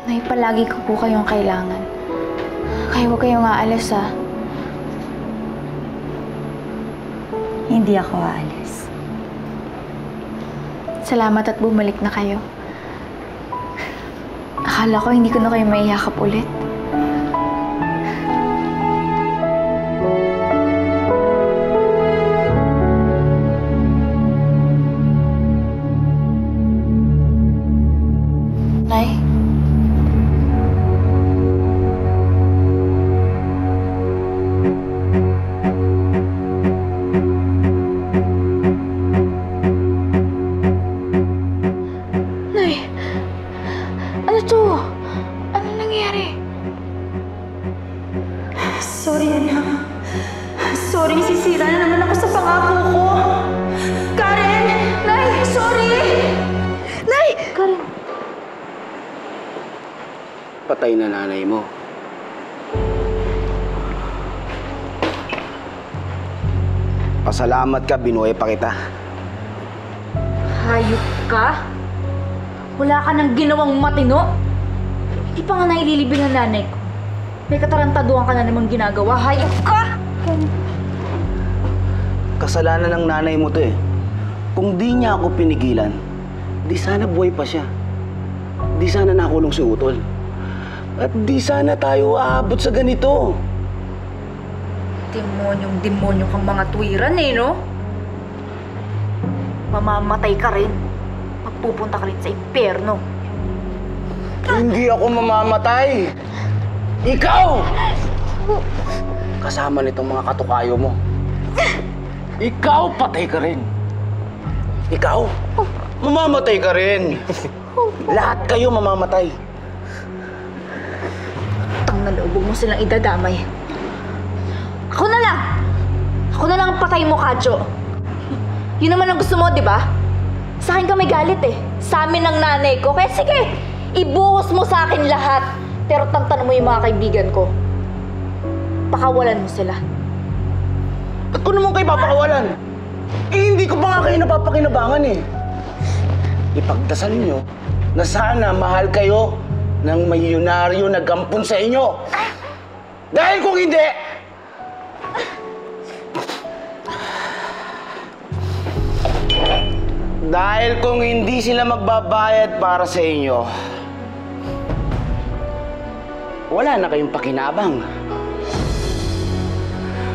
Nay, palagi ko po kayong kailangan. Kaya huwag kayong aalis, ha? Hindi ako aalis. Salamat at bumalik na kayo. Akala ko hindi ko na kayo maiyakap ulit. Nay? Nay? Ano to? Ano nangyari? Sorry, anak. Sorry, sisira na naman ako sa pangako ko. Karen! Nay, sorry! Nay! Karen, Patay na nanay mo. Pasalamat ka, binuhay pa kita. Hayop ka? Wala ka nang ginawang matino? Hindi pa nga naililibing ang nanay ko. May katarantaduhan ka na namang ginagawa. Hayop ka! Kasalanan ng nanay mo to eh. Kung di niya ako pinigilan, di sana buhay pa siya. Di sana nakulong si Utol. At di sana tayo aabot sa ganito. Demonyong-demonyo kang mga tuwiran eh, no? Mamamatay ka rin. Magpupunta ka rin sa impyerno. Hindi ako mamamatay. Ikaw! Kasama nitong mga katukayo mo. Ikaw, patay ka rin. Ikaw, mamamatay ka rin. Lahat kayo mamamatay. Tang na loob mo silang idadamay. Ako na lang! Ako na lang ang patay mo, Kadyo. Yun naman ang gusto mo, di ba? Sa akin ka may galit eh. Sa amin ng nanay ko. Kaya sige, ibuhos mo sa akin lahat. Pero tantanan mo yung mga kaibigan ko. Pakawalan mo sila. Ba't ko naman kayo papakawalan? Eh, hindi ko pa nga kayo napapakinabangan eh. Ipagdasal niyo na sana mahal kayo ng milyonaryo na gampun sa inyo. Dahil kung hindi, sila magbabayad para sa inyo, wala na kayong pakinabang.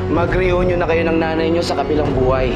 Mag-reunion na kayo ng nanay niyo sa kabilang buhay.